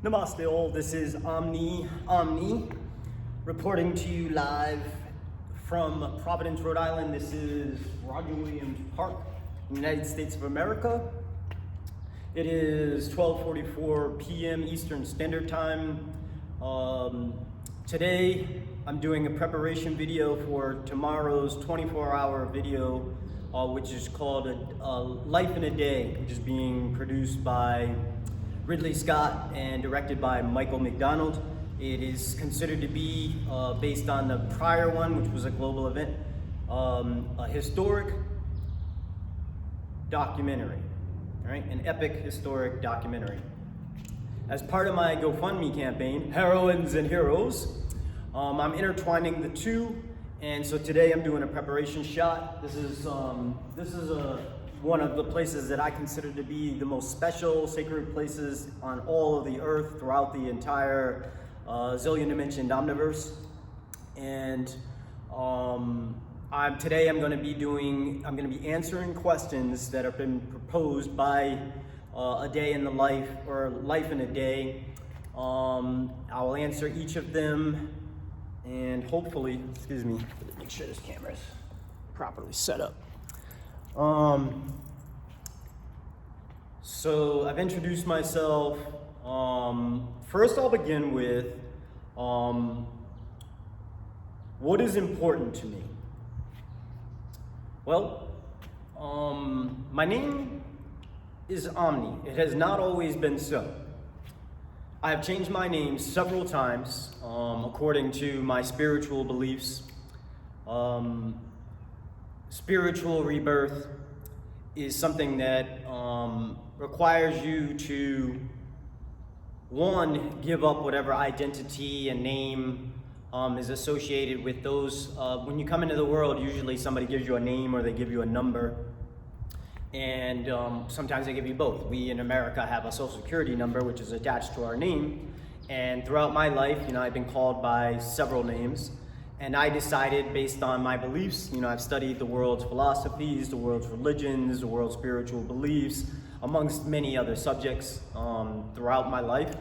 Namaste all, this is Omni, reporting to you live from Providence, Rhode Island. This is Roger Williams Park, United States of America. It is 12:44 p.m. Eastern Standard Time. Today, I'm doing a preparation video for tomorrow's 24-hour video, which is called Life in a Day, which is being produced by Ridley Scott and directed by Michael McDonald. It is considered to be, based on the prior one, which was a global event, a historic documentary, right? An epic historic documentary. As part of my GoFundMe campaign, Heroines and Heroes, I'm intertwining the two, and so today I'm doing a preparation shot. This is one of the places that I consider to be the most special, sacred places on all of the earth throughout the entire zillion dimensioned omniverse. And today I'm going to be answering questions that have been proposed by a day in the life, or life in a day. I will answer each of them, and hopefully, excuse me, make sure this camera is properly set up. So I've introduced myself. First I'll begin with what is important to me. Well, my name is Omni. It has not always been so. I have changed my name several times according to my spiritual beliefs. Spiritual rebirth is something that requires you to, one, give up whatever identity and name is associated with those. When you come into the world, usually somebody gives you a name or they give you a number, and sometimes they give you both. We in America have a social security number which is attached to our name, and throughout my life, I've been called by several names. And I decided, based on my beliefs, I've studied the world's philosophies, the world's religions, the world's spiritual beliefs, amongst many other subjects throughout my life.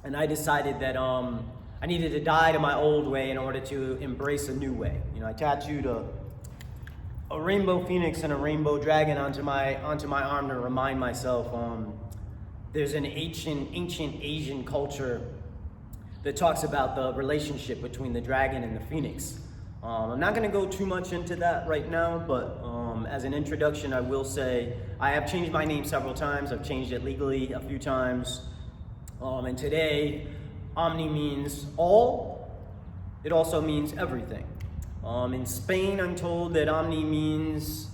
And I decided that I needed to die to my old way in order to embrace a new way. I tattooed a rainbow phoenix and a rainbow dragon onto my arm to remind myself there's an ancient Asian culture that talks about the relationship between the dragon and the phoenix. I'm not going to go too much into that right now, but as an introduction, I will say I have changed my name several times. I've changed it legally a few times. And today, Omni means all. It also means everything. In Spain, I'm told that Omni means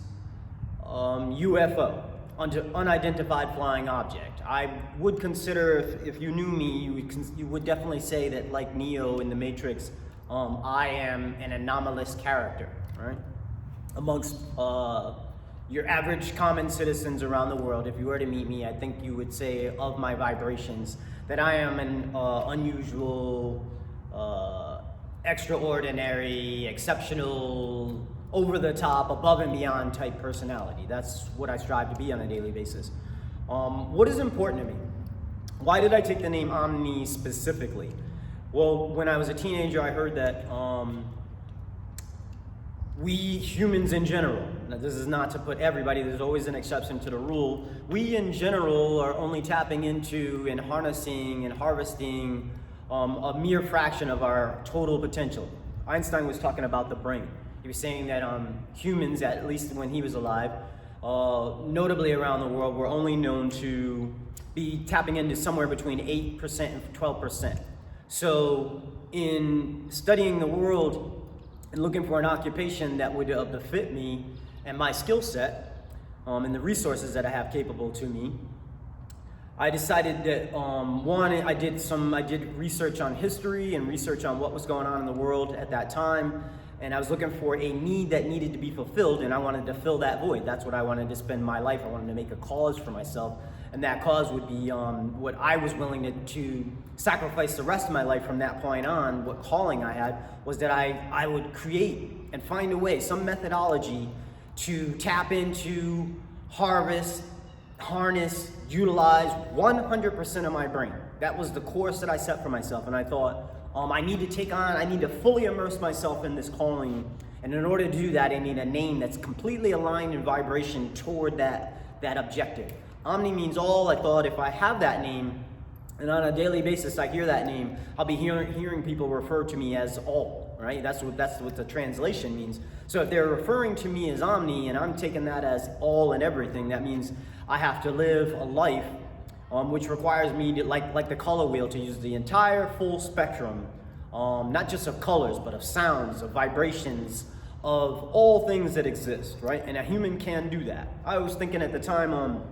UFO, unidentified flying object. I would consider, if you knew me, you would definitely say that, like Neo in the Matrix, I am an anomalous character, right? Amongst your average common citizens around the world, if you were to meet me, I think you would say of my vibrations that I am an unusual, extraordinary, exceptional, over the top, above and beyond type personality. That's what I strive to be on a daily basis. What is important to me? Why did I take the name Omni specifically? Well, when I was a teenager, I heard that we humans in general, now this is not to put everybody, there's always an exception to the rule, we in general are only tapping into and harnessing and harvesting a mere fraction of our total potential. Einstein was talking about the brain. He was saying that humans, at least when he was alive, notably around the world, were only known to be tapping into somewhere between 8% and 12%. So in studying the world and looking for an occupation that would befit me and my skill set and the resources that I have capable to me, I decided that one, I did research on history and research on what was going on in the world at that time. And I was looking for a need that needed to be fulfilled, and I wanted to fill that void. That's what I wanted to spend my life. I wanted to make a cause for myself, and that cause would be what I was willing to sacrifice the rest of my life from that point on. What calling I had was that I would create and find a way, some methodology to tap into, harvest, harness, utilize 100% of my brain. That was the course that I set for myself, and I thought, I need to fully immerse myself in this calling, and in order to do that, I need a name that's completely aligned in vibration toward that objective. Omni means all. I thought if I have that name, and on a daily basis I hear that name, I'll be hearing people refer to me as all, right? That's what the translation means. So if they're referring to me as Omni, and I'm taking that as all and everything, that means I have to live a life which requires me to, like the color wheel, to use the entire full spectrum, not just of colors, but of sounds, of vibrations, of all things that exist, right? And a human can do that. I was thinking at the time,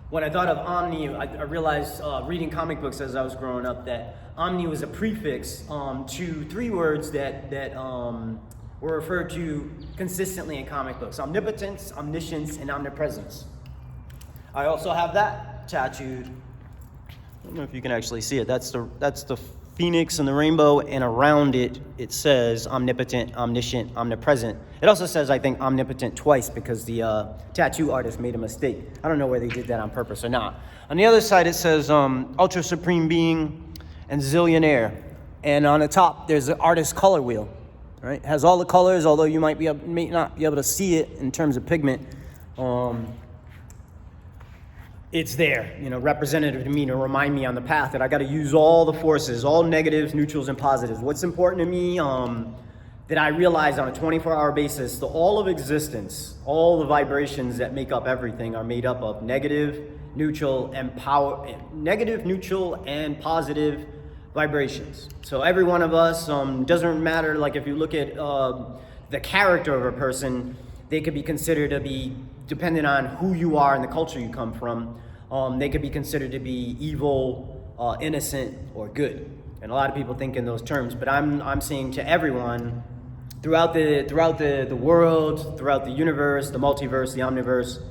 when I thought of Omni, I realized reading comic books as I was growing up that Omni was a prefix to three words that were referred to consistently in comic books: omnipotence, omniscience, and omnipresence. I also have that tattooed. I don't know if you can actually see it. That's the phoenix and the rainbow, and around it, it says omnipotent, omniscient, omnipresent. It also says, I think, omnipotent twice because the tattoo artist made a mistake. I don't know whether they did that on purpose or not. On the other side, it says UltraSuprme Being and Zillionaire. And on the top, there's the artist's color wheel. Right? It has all the colors, although you may not be able to see it in terms of pigment. It's there, representative to me, to remind me on the path that I got to use all the forces, all negatives, neutrals, and positives. What's important to me, that I realize on a 24-hour basis, all of existence, all the vibrations that make up everything are made up of negative, neutral, and positive vibrations. So every one of us, doesn't matter, like if you look at the character of a person, they could be considered to be, depending on who you are and the culture you come from, they could be considered to be evil, innocent, or good. And a lot of people think in those terms, but I'm saying to everyone throughout the world, throughout the universe, the multiverse, the omniverse,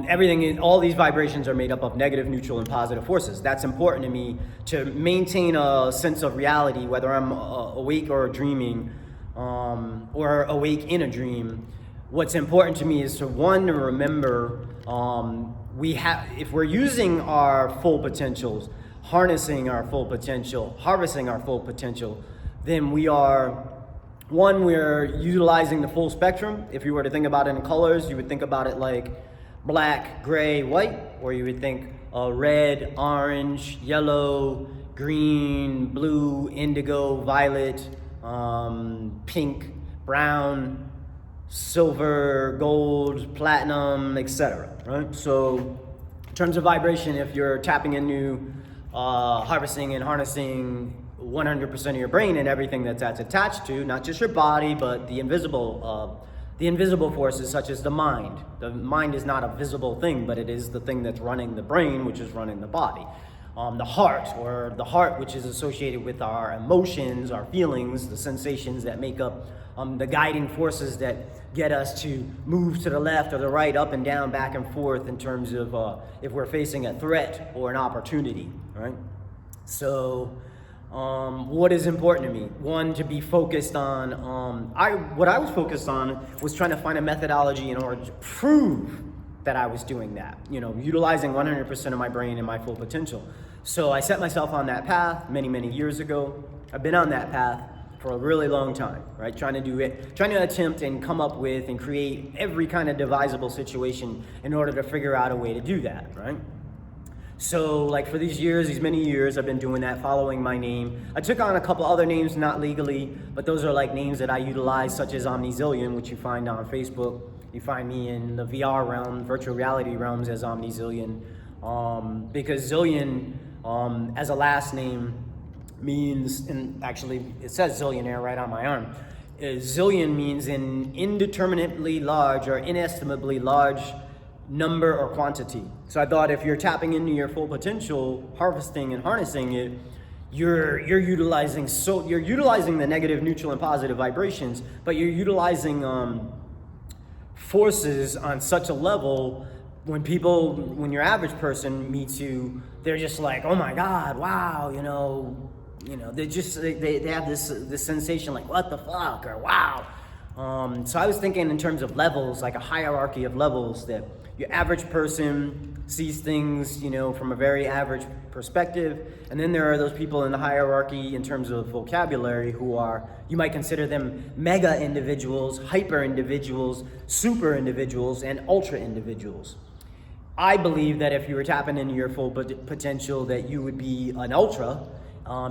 everything, all these vibrations are made up of negative, neutral, and positive forces. That's important to me to maintain a sense of reality, whether I'm awake or dreaming, or awake in a dream. What's important to me is to remember if we're using our full potentials, harnessing our full potential, harvesting our full potential, then we're utilizing the full spectrum. If you were to think about it in colors, you would think about it like black, gray, white, or you would think red, orange, yellow, green, blue, indigo, violet, pink, brown, silver, gold, platinum, etc. Right? So in terms of vibration, if you're tapping into harvesting and harnessing 100% of your brain and everything that's attached to, not just your body, but the invisible forces such as the mind. The mind is not a visible thing, but it is the thing that's running the brain, which is running the body. The heart, which is associated with our emotions, our feelings, the sensations that make up the guiding forces that get us to move to the left or the right, up and down, back and forth in terms of if we're facing a threat or an opportunity, right? So what is important to me? One, to be focused on, what I was focused on was trying to find a methodology in order to prove that I was doing that, utilizing 100% of my brain and my full potential. So I set myself on that path many, many years ago. I've been on that path for a really long time, right? Trying to attempt and come up with and create every kind of devisable situation in order to figure out a way to do that, right? So like for these many years, I've been doing that, following my name. I took on a couple other names, not legally, but those are like names that I utilize, such as Omnizillion, which you find on Facebook. You find me in the VR realm, virtual reality realms, as Omnizillion. Because Zillion, as a last name, means, and actually it says zillionaire right on my arm. Zillion means an indeterminately large or inestimably large number or quantity. So I thought if you're tapping into your full potential, harvesting and harnessing it, you're utilizing the negative, neutral, and positive vibrations, but you're utilizing forces on such a level when your average person meets you, they're just like, oh my God, wow, they have this sensation like, what the fuck, or wow. So I was thinking in terms of levels, like a hierarchy of levels, that Your average person sees things, from a very average perspective. And then there are those people in the hierarchy in terms of vocabulary who are, you might consider them mega individuals, hyper individuals, super individuals, and ultra individuals. I believe that if you were tapping into your full potential, that you would be an ultra,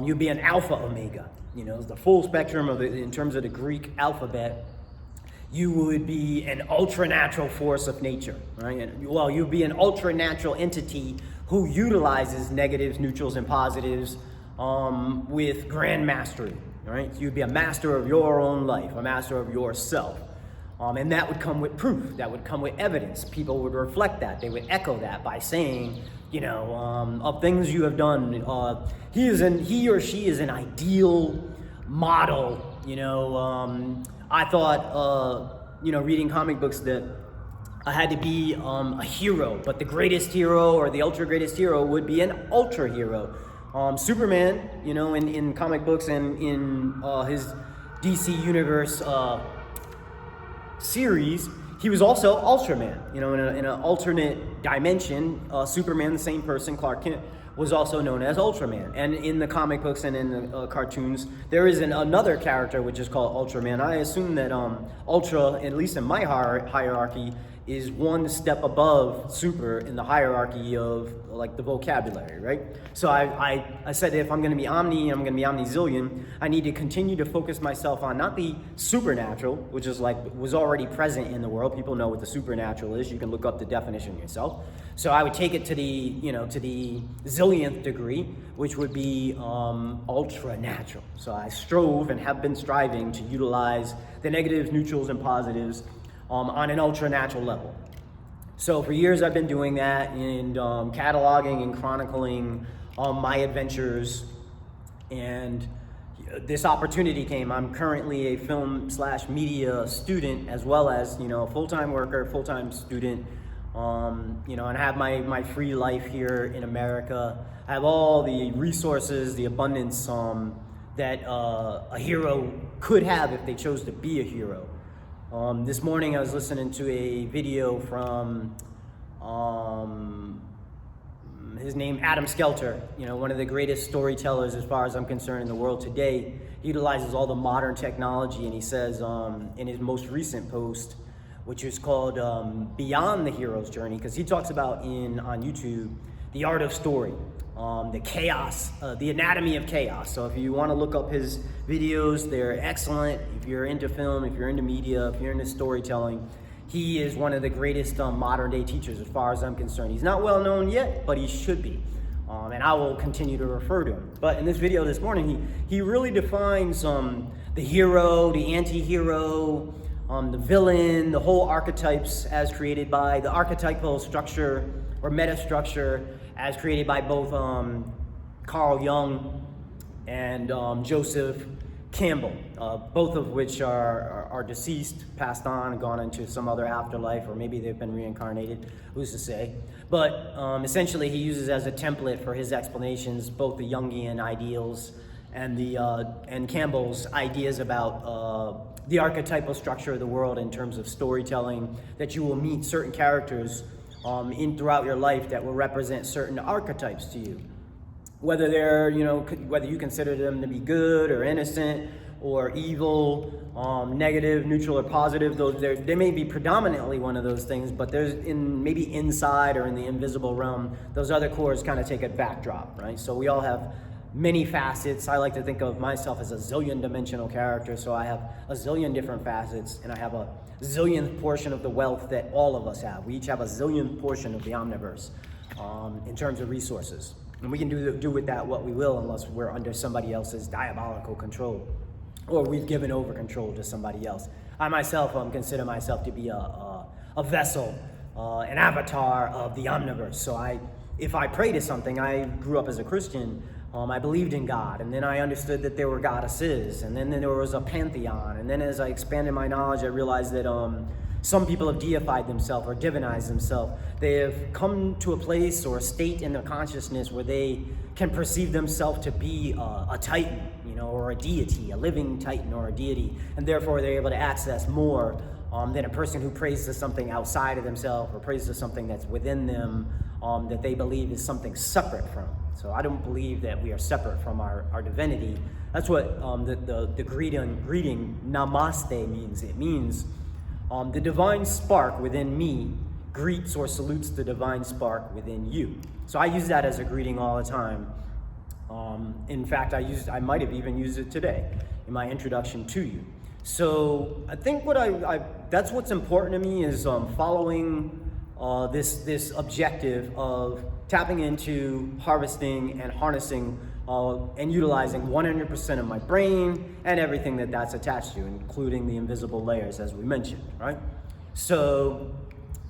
you'd be an alpha omega, the full spectrum in terms of the Greek alphabet. You would be an ultra-natural force of nature, right? You'd be an ultra-natural entity who utilizes negatives, neutrals, and positives with grand mastery, right? You'd be a master of your own life, a master of yourself. And that would come with proof, that would come with evidence. People would reflect that, they would echo that by saying, of things you have done. He or she is an ideal model, I thought, reading comic books that I had to be a hero, but the greatest hero or the ultra greatest hero would be an ultra hero. Superman, in comic books and in his DC Universe series, he was also Ultraman. In an alternate dimension, Superman, the same person, Clark Kent, was also known as Ultraman. And in the comic books and in the cartoons, there is another character which is called Ultraman. I assume that Ultra, at least in my hierarchy, is one step above super in the hierarchy of the vocabulary, right? So I said that if I'm going to be omni, I'm going to be omnizillion, I need to continue to focus myself on not the supernatural, which is was already present in the world. People know what the supernatural is. You can look up the definition yourself. So I would take it to the to the zillionth degree, which would be ultra natural. So I strove and have been striving to utilize the negatives, neutrals, and positives on an ultra-natural level. So for years I've been doing that and cataloging and chronicling my adventures, and this opportunity came. I'm currently a film/media student, as well as a full-time worker, full-time student, and I have my free life here in America. I have all the resources, the abundance that a hero could have if they chose to be a hero. This morning I was listening to a video from his name, Adam Skelter, one of the greatest storytellers as far as I'm concerned in the world today. He utilizes all the modern technology, and he says in his most recent post, which is called Beyond the Hero's Journey, because he talks about on YouTube the art of story, the chaos, the anatomy of chaos. So if you want to look up his videos, they're excellent. If you're into film, if you're into media, if you're into storytelling, he is one of the greatest modern day teachers as far as I'm concerned. He's not well known yet, but he should be. And I will continue to refer to him. But in this video this morning, he really defines the hero, the anti-hero, the villain, the whole archetypes as created by the archetypal structure or meta structure as created by both Carl Jung and Joseph Campbell, both of which are deceased, passed on, gone into some other afterlife, or maybe they've been reincarnated, who's to say. But essentially he uses as a template for his explanations both the Jungian ideals and Campbell's ideas about the archetypal structure of the world in terms of storytelling, that you will meet certain characters throughout your life that will represent certain archetypes to you. Whether they're, whether you consider them to be good or innocent or evil, negative, neutral, or positive, they may be predominantly one of those things, but there's maybe inside or in the invisible realm, those other cores kind of take a backdrop, right? So we all have many facets. I like to think of myself as a zillion dimensional character, so I have a zillion different facets, and I have a zillionth portion of the wealth that all of us have. We each have a zillionth portion of the omniverse in terms of resources. And we can do with that what we will, unless we're under somebody else's diabolical control, or we've given over control to somebody else. I myself consider myself to be a vessel, an avatar of the omniverse. So if I pray to something, I grew up as a Christian, I believed in God, and then I understood that there were goddesses, and then there was a pantheon, and then as I expanded my knowledge, I realized that some people have deified themselves or divinized themselves. They have come to a place or a state in their consciousness where they can perceive themselves to be a titan, or a deity, a living titan or a deity, and therefore they're able to access more than a person who prays to something outside of themselves or prays to something that's within them that they believe is something separate from. So I don't believe that we are separate from our divinity. That's what the greeting namaste means. It means the divine spark within me greets or salutes the divine spark within you. So I use that as a greeting all the time. In fact, I might have even used it today in my introduction to you. So I think that's what's important to me is following this objective of tapping into harvesting and harnessing and utilizing 100% of my brain and everything that's attached to, including the invisible layers, as we mentioned, right? So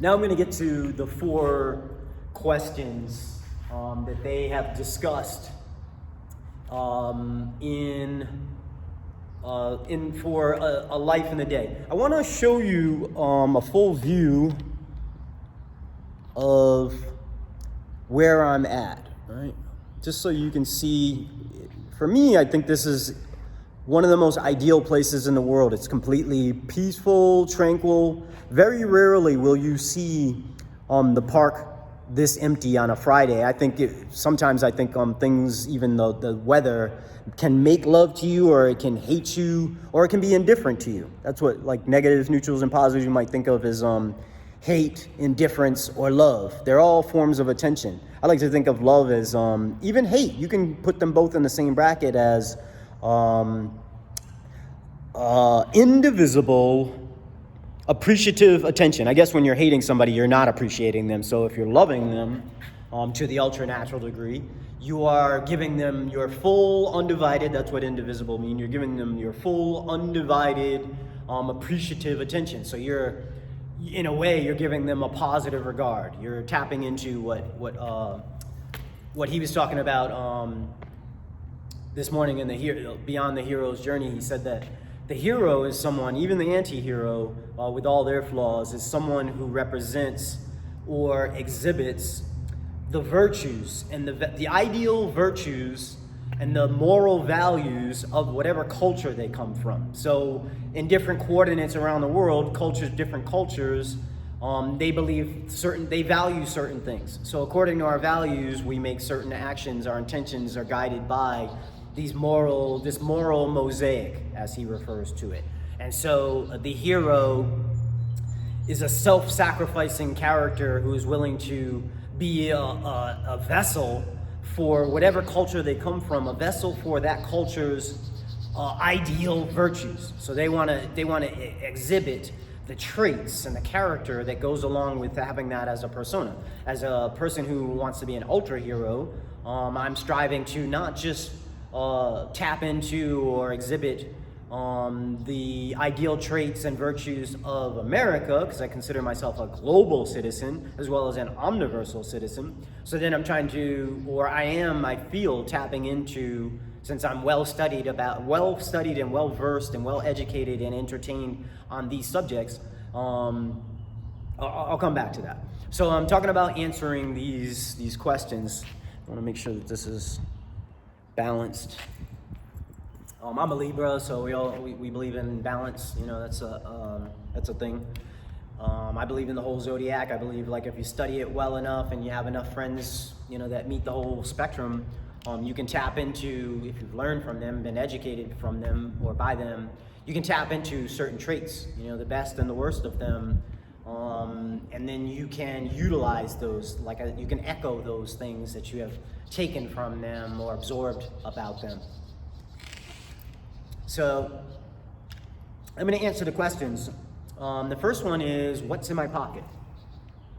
now I'm going to get to the 4 questions that they have discussed for a life in the day. I want to show you a full view of where I'm at, right? Just so you can see. For me, I think this is one of the most ideal places in the world. It's completely peaceful, tranquil. Very rarely will you see the park this empty on a Friday. Sometimes I think things, even the weather, can make love to you, or it can hate you, or it can be indifferent to you. That's what, like, negatives, neutrals, and positives you might think of as hate, indifference, or love. They're all forms of attention. I like to think of love as even hate. You can put them both in the same bracket as indivisible, appreciative attention. I guess when you're hating somebody, you're not appreciating them. So if you're loving them to the ultra-natural degree, you are giving them your full, undivided, that's what indivisible means, you're giving them your full, undivided, appreciative attention. So you're, in a way, you're giving them a positive regard. You're tapping into what he was talking about this morning in the Beyond the Hero's Journey. He said that the hero is someone, even the anti-hero, with all their flaws, is someone who represents or exhibits the virtues and the ideal virtues and the moral values of whatever culture they come from. So in different coordinates around the world, different cultures, they value certain things. So according to our values, we make certain actions. Our intentions are guided by this moral mosaic, as he refers to it. And so the hero is a self-sacrificing character who is willing to be a vessel for whatever culture they come from, a vessel for that culture's ideal virtues. So they want to exhibit the traits and the character that goes along with having that as a persona. As a person who wants to be an ultra hero, I'm striving to not just tap into or exhibit the ideal traits and virtues of America, because I consider myself a global citizen as well as an omniversal citizen. So then I'm trying to, I feel tapping into, since I'm well studied and well versed and well educated and entertained on these subjects, I'll come back to that. So I'm talking about answering these questions. I want to make sure that this is balanced. I'm a Libra, so we believe in balance. That's a thing. I believe in the whole zodiac. I believe, like, if you study it well enough and you have enough friends, that meet the whole spectrum, you can tap into, if you've learned from them, been educated from them or by them, you can tap into certain traits, the best and the worst of them, and then you can utilize those, you can echo those things that you have taken from them or absorbed about them. So I'm going to answer the questions. The first one is, what's in my pocket?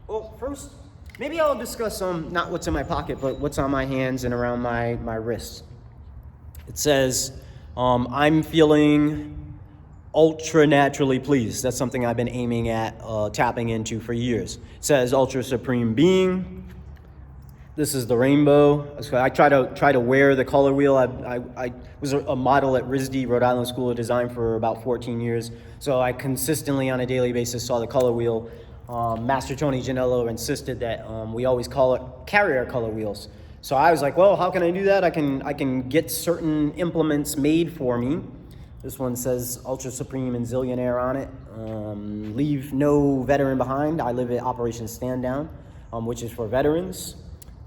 Well, first, maybe I'll discuss not what's in my pocket, but what's on my hands and around my wrists. It says, I'm feeling ultra naturally pleased. That's something I've been aiming at tapping into for years. It says UltraSuprme Being. This is the rainbow. So I try to wear the color wheel. I was a model at RISD, Rhode Island School of Design, for about 14 years. So I consistently, on a daily basis, saw the color wheel. Master Tony Janello insisted that we always carry our color wheels. So I was like, well, how can I do that? I can get certain implements made for me This one says UltraSuprme and Zillionaire on it. Leave no veteran behind. I live at Operation Stand Down, which is for veterans.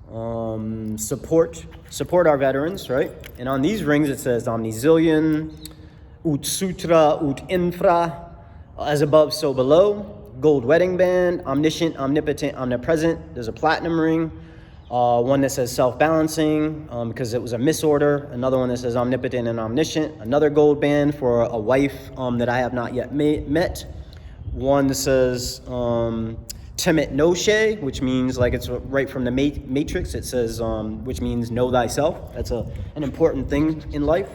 Support our veterans, right? And on these rings it says Omnizillion, Ut Sutra, Ut Infra, as above, so below. Gold wedding band, omniscient, omnipotent, omnipresent. There's a platinum ring. One that says self-balancing, because it was a misorder. Another one that says omnipotent and omniscient. Another gold band for a wife that I have not yet met. One that says Temet Noshe, which means, like, it's right from the Matrix. It says, which means know thyself. That's an important thing in life.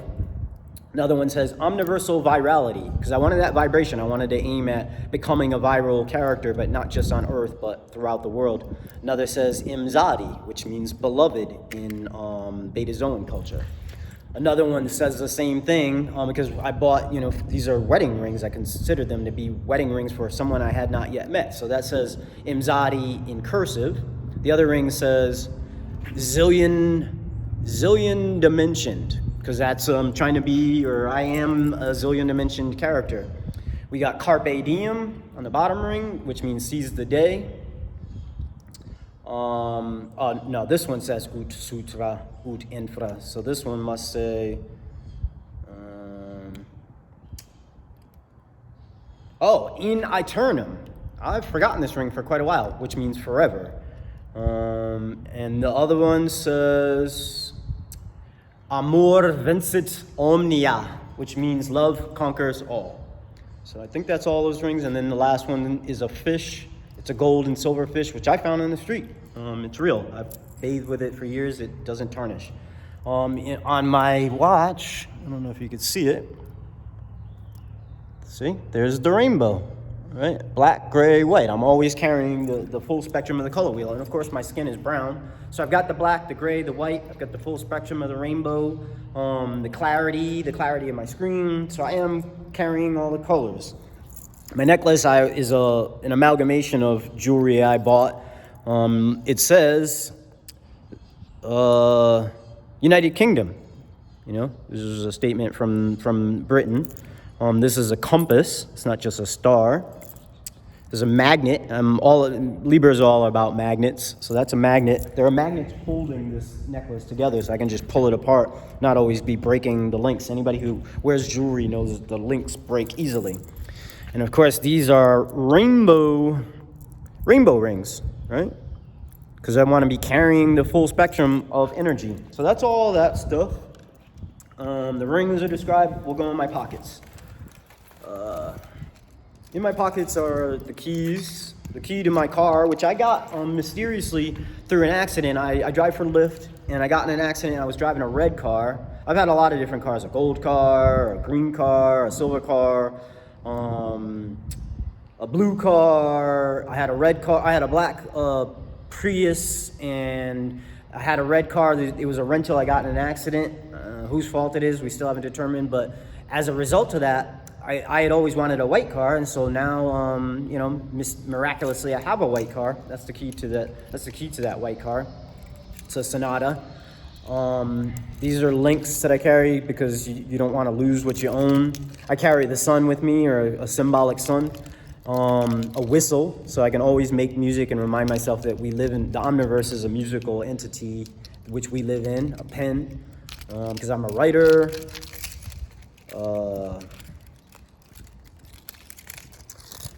Another one says Omniversal Virality, because I wanted that vibration. I wanted to aim at becoming a viral character, but not just on Earth, but throughout the world. Another says Imzadi, which means beloved in Betazoan culture. Another one says the same thing, because I bought, these are wedding rings. I consider them to be wedding rings for someone I had not yet met. So that says Imzadi in cursive. The other ring says Zillion Dimensioned, because that's trying to be, or I am, a zillion dimensioned character. We got Carpe Diem on the bottom ring, which means seize the day. No, this one says Ut Sutra, Ut Infra. So this one must say, In Aeternum. I've forgotten this ring for quite a while, which means forever. And the other one says Amor vincit omnia, which means love conquers all. So I think that's all those rings. And then the last one is a fish. It's a gold and silver fish, which I found in the street. It's real. I've bathed with it for years. It doesn't tarnish. On my watch, I don't know if you can see it. See, there's the rainbow, right? Black, gray, white. I'm always carrying the full spectrum of the color wheel. And of course, my skin is brown. So I've got the black, the gray, the white. I've got the full spectrum of the rainbow, the clarity of my screen. So I am carrying all the colors. My necklace is an amalgamation of jewelry I bought. It says United Kingdom. This is a statement from Britain. This is a compass. It's not just a star. There's a magnet. Libra's all about magnets. So that's a magnet. There are magnets holding this necklace together, so I can just pull it apart, not always be breaking the links. Anybody who wears jewelry knows that the links break easily. And of course, these are rainbow rings, right? Because I want to be carrying the full spectrum of energy. So that's all that stuff. The rings are described will go in my pockets. In my pockets are the keys, the key to my car, which I got mysteriously through an accident. I drive for Lyft, and I got in an accident. I was driving a red car. I've had a lot of different cars, a gold car, a green car, a silver car, a blue car. I had a red car. I had a black Prius, and I had a red car. It was a rental. I got in an accident. Whose fault it is, we still haven't determined. But as a result of that, I had always wanted a white car, and so now, miraculously, I have a white car. That's the key to that. That's the key to that white car. It's a Sonata. These are links that I carry because you don't want to lose what you own. I carry the sun with me, or a symbolic sun. A whistle, so I can always make music and remind myself that we live in the Omniverse is a musical entity which we live in. A pen, because I'm a writer.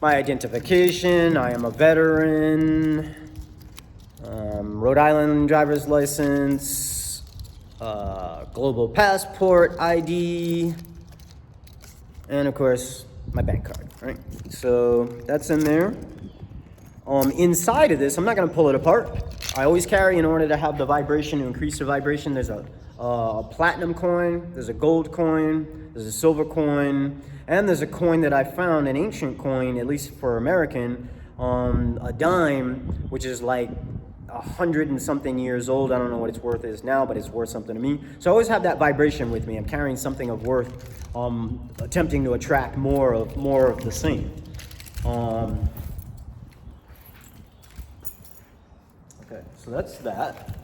My identification, I am a veteran. Rhode Island driver's license, global passport ID, and of course, my bank card, right? So that's in there. Inside of this, I'm not gonna pull it apart. I always carry, in order to have the vibration, to increase the vibration, there's a platinum coin, there's a gold coin, there's a silver coin, and there's a coin that I found, an ancient coin, at least for American, a dime, which is like 100 and something years old. I don't know what its worth is now, but it's worth something to me. So I always have that vibration with me. I'm carrying something of worth, attempting to attract more of the same. Okay, so that's that.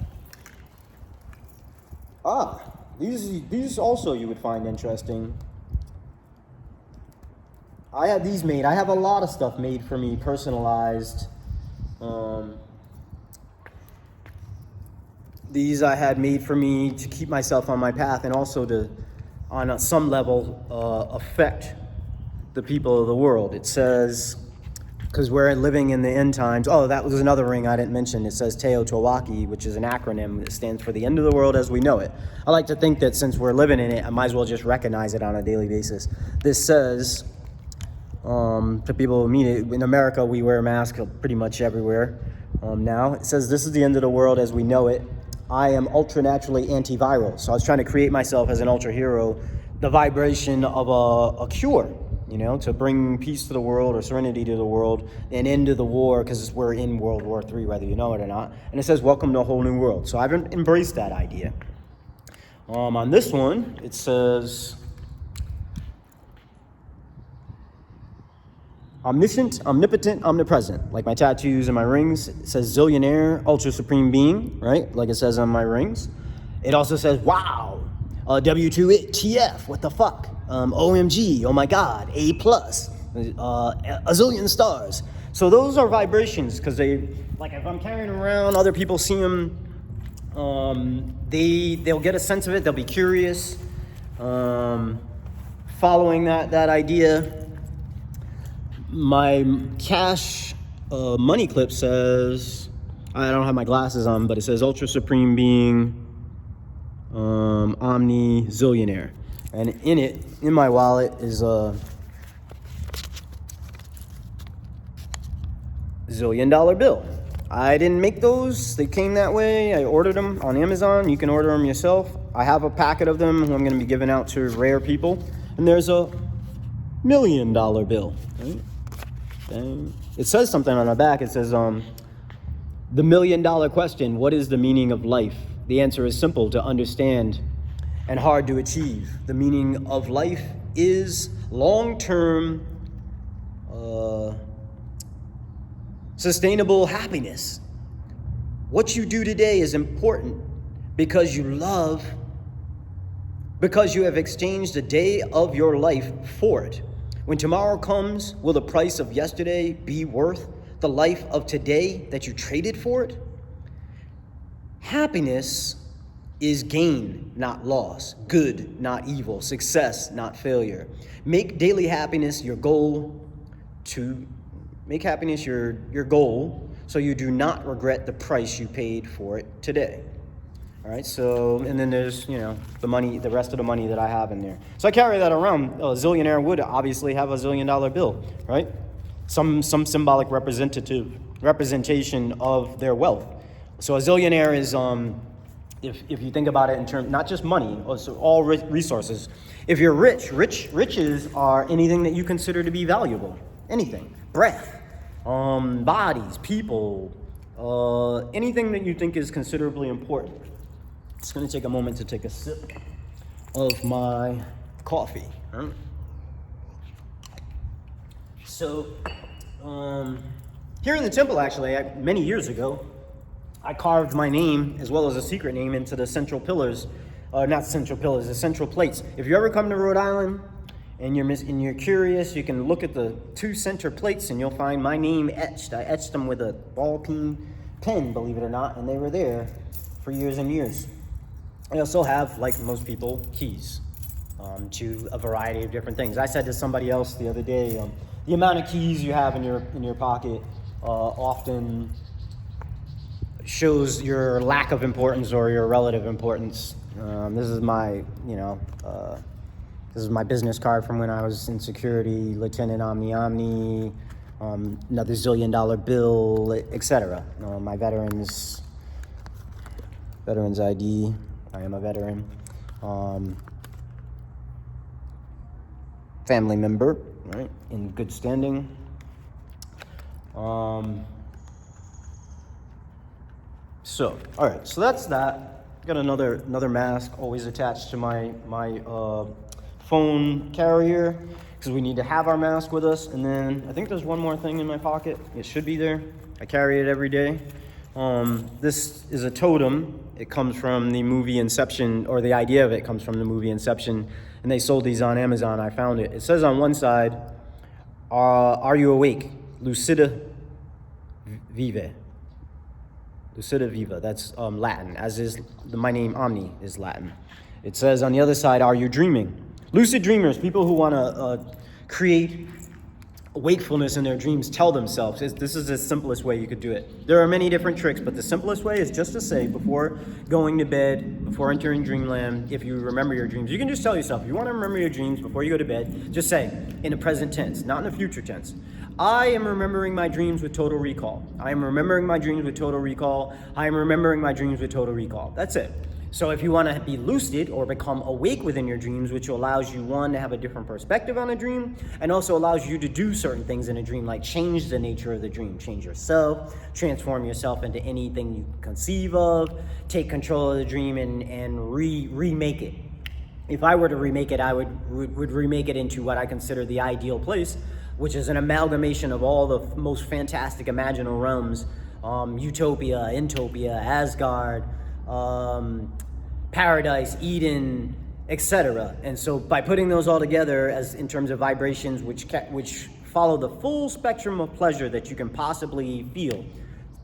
These also you would find interesting. I had these made. I have a lot of stuff made for me, personalized. These I had made for me to keep myself on my path, and also to, on some level, affect the people of the world. It says, because we're living in the end times. Oh, that was another ring I didn't mention. It says Teotihuacan, which is an acronym that stands for the end of the world as we know it. I like to think that since we're living in it, I might as well just recognize it on a daily basis. This says, to people who meet it, in America, we wear masks pretty much everywhere now. It says, this is the end of the world as we know it. I am ultra naturally antiviral. So I was trying to create myself as an ultra hero, the vibration of a cure, you know, to bring peace to the world or serenity to the world, and end to the war, because we're in World War III, whether you know it or not. And it says, welcome to a whole new world. So I've embraced that idea. On this one, it says, omniscient, omnipotent, omnipresent. Like my tattoos and my rings, it says zillionaire, UltraSuprme Being, right? Like it says on my rings. It also says, wow, W2TF, what the fuck? OMG, oh my God, A+, a zillion stars. So those are vibrations, because they, like if I'm carrying around, other people see them, they'll get a sense of it, they'll be curious, following that idea. My cash money clip says, I don't have my glasses on, but it says UltraSuprme Being, Omni Zillionaire. And in it, in my wallet, is a $1 zillion bill. I didn't make those. They came that way. I ordered them on Amazon. You can order them yourself. I have a packet of them I'm going to be giving out to rare people. And there's a $1 million bill. Right? Dang. It says something on the back. It says, the $1 million question, what is the meaning of life? The answer is simple to understand and hard to achieve. The meaning of life is long-term, sustainable happiness. What you do today is important because you love, because you have exchanged a day of your life for it. When tomorrow comes, will the price of yesterday be worth the life of today that you traded for it? Happiness is gain, not loss. Good, not evil. Success, not failure. Make daily happiness your goal make happiness your goal, so you do not regret the price you paid for it today. All right, so, and then there's, you know, the money, the rest of the money that I have in there. So I carry that around. A zillionaire would obviously have a $1 zillion bill, right? Some symbolic representation of their wealth. So a zillionaire is, if you think about it in terms, not just money, also all resources. If you're rich, riches are anything that you consider to be valuable. Anything. Breath, bodies, people, anything that you think is considerably important. It's going to take a moment to take a sip of my coffee. Right? So, here in the temple, actually, many years ago, I carved my name as well as a secret name into the central pillars, not central pillars, the central plates. If you ever come to Rhode Island and you're curious, you can look at the 2 center plates and you'll find my name etched. I etched them with a ball pen, believe it or not, and they were there for years and years. I also have, like most people, keys to a variety of different things. I said to somebody else the other day, the amount of keys you have in your pocket often shows your lack of importance or your relative importance. This is my, this is my business card from when I was in security, Lieutenant Omni, another $1 zillion bill, etc. My veterans ID. I am a veteran. Family member, right? In good standing. So, all right, so that's that. Got another mask always attached to my phone carrier, because we need to have our mask with us. And then I think there's one more thing in my pocket. It should be there. I carry it every day. This is a totem. It comes from the movie Inception, or the idea of it comes from the movie Inception, and they sold these on Amazon. I found it. It says on one side, Are you awake? Lucida viva. Lucida viva, that's Latin, as is my name, Omni, is Latin. It says on the other side, are you dreaming? Lucid dreamers, people who want to create wakefulness in their dreams, tell themselves, this is the simplest way you could do it. There are many different tricks, but the simplest way is just to say, before going to bed, before entering dreamland, if you remember your dreams, you can just tell yourself, if you want to remember your dreams before you go to bed, just say, in the present tense, not in the future tense, I am remembering my dreams with total recall. I am remembering my dreams with total recall. I am remembering my dreams with total recall. That's it. So if you want to be lucid or become awake within your dreams, which allows you, one, to have a different perspective on a dream, and also allows you to do certain things in a dream, like change the nature of the dream, change yourself, transform yourself into anything you conceive of, take control of the dream and remake it. If I were to remake it, I would remake it into what I consider the ideal place, which is an amalgamation of all the most fantastic imaginal realms, Utopia, Entopia, Asgard, Paradise, Eden, etc. And so by putting those all together as in terms of vibrations which follow the full spectrum of pleasure that you can possibly feel,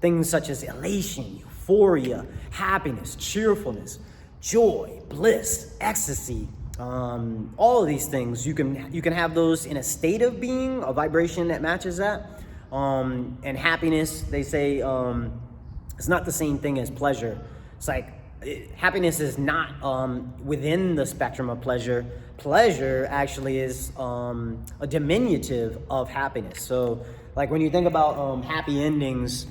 things such as elation, euphoria, happiness, cheerfulness, joy, bliss, ecstasy, all of these things, you can have those in a state of being, a vibration that matches that. And happiness, they say, it's not the same thing as pleasure. It's like happiness is not within the spectrum of pleasure. Pleasure actually is a diminutive of happiness. So like when you think about happy endings,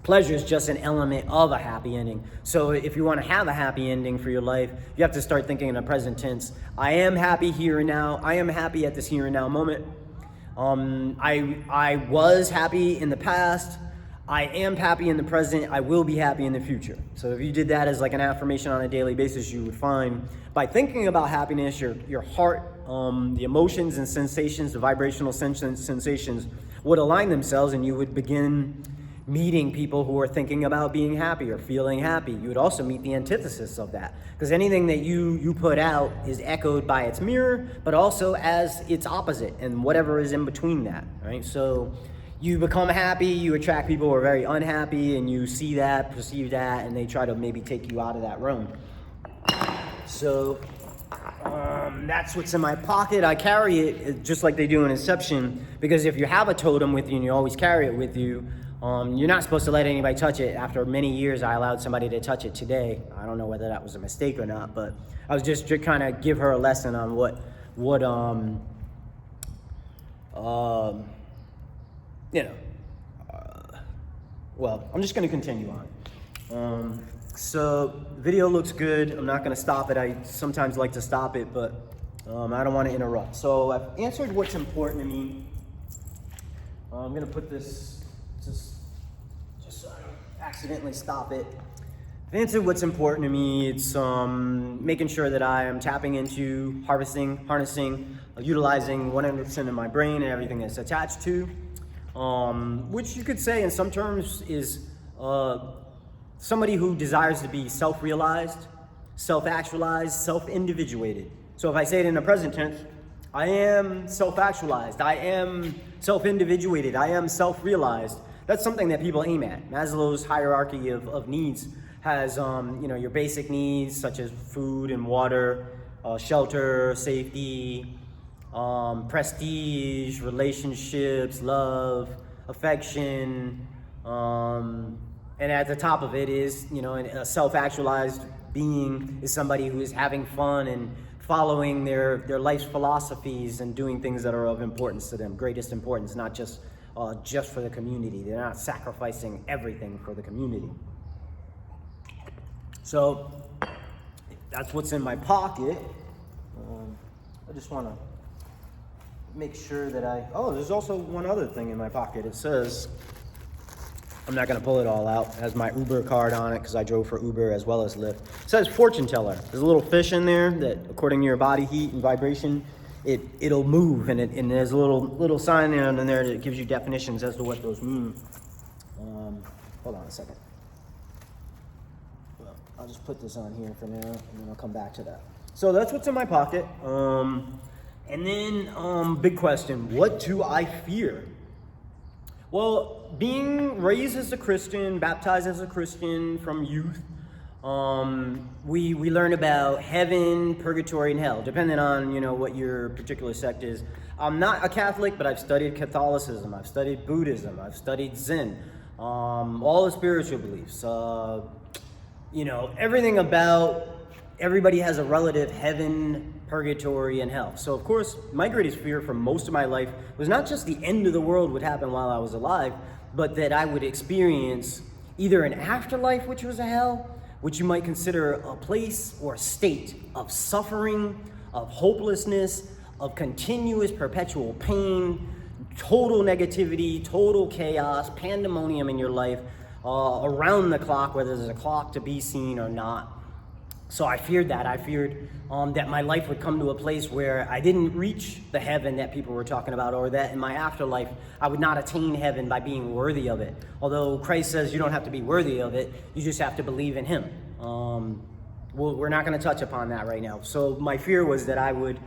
pleasure is just an element of a happy ending. So if you want to have a happy ending for your life, you have to start thinking in the present tense. I am happy here and now. I am happy at this here and now moment. I was happy in the past. I am happy in the present. I will be happy in the future. So if you did that as like an affirmation on a daily basis, you would find by thinking about happiness, your heart, the emotions and sensations, the vibrational sensations would align themselves, and you would begin meeting people who are thinking about being happy or feeling happy. You would also meet the antithesis of that, because anything that you put out is echoed by its mirror, but also as its opposite and whatever is in between that, right? So you become happy, you attract people who are very unhappy, and you see that, perceive that, and they try to maybe take you out of that realm. So that's what's in my pocket. I carry it just like they do in Inception, because if you have a totem with you and you always carry it with you, you're not supposed to let anybody touch it. After many years, I allowed somebody to touch it today. I don't know whether that was a mistake or not, but I was just trying to give her a lesson on what well, I'm just going to continue on. So video looks good. I'm not going to stop it. I sometimes like to stop it, but I don't want to interrupt. So I've answered what's important to me. I'm going to put this just so I don't accidentally stop it. I've answered what's important to me. It's making sure that I am tapping into, harnessing, utilizing 100% of my brain and everything that's attached to, which you could say in some terms is somebody who desires to be self-realized, self-actualized, self-individuated. So if I say it in the present tense, I am self-actualized, I am self-individuated, I am self-realized. That's something that people aim at. Maslow's hierarchy of needs has your basic needs such as food and water, shelter, safety, prestige, relationships, love, affection, and at the top of it is, a self-actualized being is somebody who is having fun and following their life's philosophies and doing things that are of importance to them, greatest importance, not just for the community. They're not sacrificing everything for the community. So that's what's in my pocket. I just want to make sure that there's also one other thing in my pocket. It says, I'm not going to pull it all out. It has my Uber card on it because I drove for Uber as well as Lyft. It says fortune teller. There's a little fish in there that, according to your body heat and vibration, it'll move, and there's a little sign there and there that gives you definitions as to what those mean. Hold on a second. Well, I'll just put this on here for now, and then I'll come back to that. So that's what's in my pocket. And then, big question, what do I fear? Well, being raised as a Christian, baptized as a Christian from youth, we learn about heaven, purgatory, and hell, depending on, what your particular sect is. I'm not a Catholic, but I've studied Catholicism, I've studied Buddhism, I've studied Zen, all the spiritual beliefs, everything about everybody has a relative heaven, purgatory, and hell. So of course, my greatest fear for most of my life was not just the end of the world would happen while I was alive, but that I would experience either an afterlife, which was a hell, which you might consider a place or state of suffering, of hopelessness, of continuous perpetual pain, total negativity, total chaos, pandemonium in your life, around the clock, whether there's a clock to be seen or not. So I feared that. I feared that my life would come to a place where I didn't reach the heaven that people were talking about, or that in my afterlife I would not attain heaven by being worthy of it. Although Christ says you don't have to be worthy of it, you just have to believe in him. We're not going to touch upon that right now. So my fear was that I would,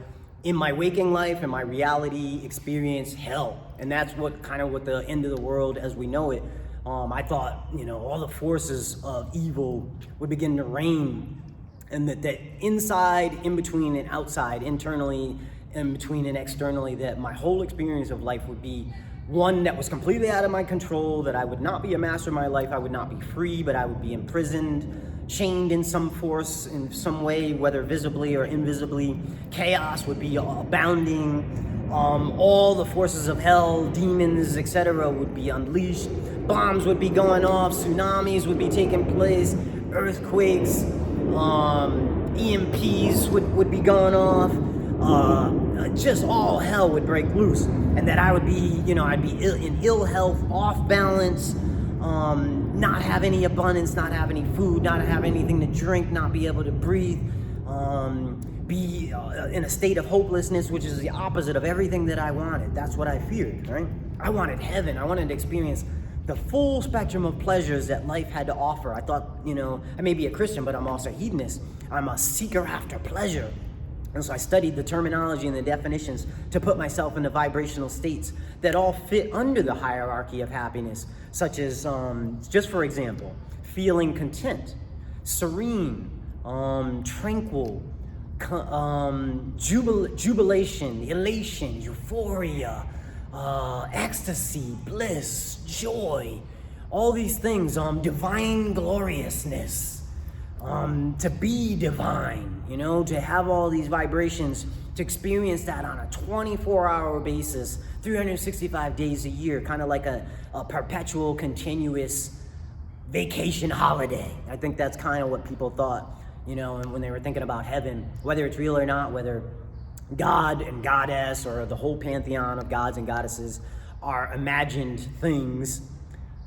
in my waking life, in my reality, experience hell. And that's what the end of the world as we know it. I thought, all the forces of evil would begin to reign, and that inside, in between, and outside, internally, in between and externally, that my whole experience of life would be one that was completely out of my control, that I would not be a master of my life, I would not be free, but I would be imprisoned, chained in some force, in some way, whether visibly or invisibly. Chaos would be abounding. All the forces of hell, demons, etc. would be unleashed. Bombs would be going off, tsunamis would be taking place, earthquakes, EMPs would be going off, just all hell would break loose, and that I would be, I'd be in ill health, off balance, not have any abundance, not have any food, not have anything to drink, not be able to breathe, be in a state of hopelessness, which is the opposite of everything that I wanted. That's what I feared, right? I wanted heaven. I wanted to experience the full spectrum of pleasures that life had to offer. I thought, I may be a Christian, but I'm also a hedonist. I'm a seeker after pleasure. And so I studied the terminology and the definitions to put myself into vibrational states that all fit under the hierarchy of happiness, such as, just for example, feeling content, serene, tranquil, jubilation, elation, euphoria, ecstasy, bliss, joy, all these things, divine gloriousness, to be divine, to have all these vibrations, to experience that on a 24-hour basis, 365 days a year, kind of like a perpetual, continuous vacation holiday. I think that's kind of what people thought, when they were thinking about heaven, whether it's real or not, whether God and goddess or the whole pantheon of gods and goddesses are imagined things.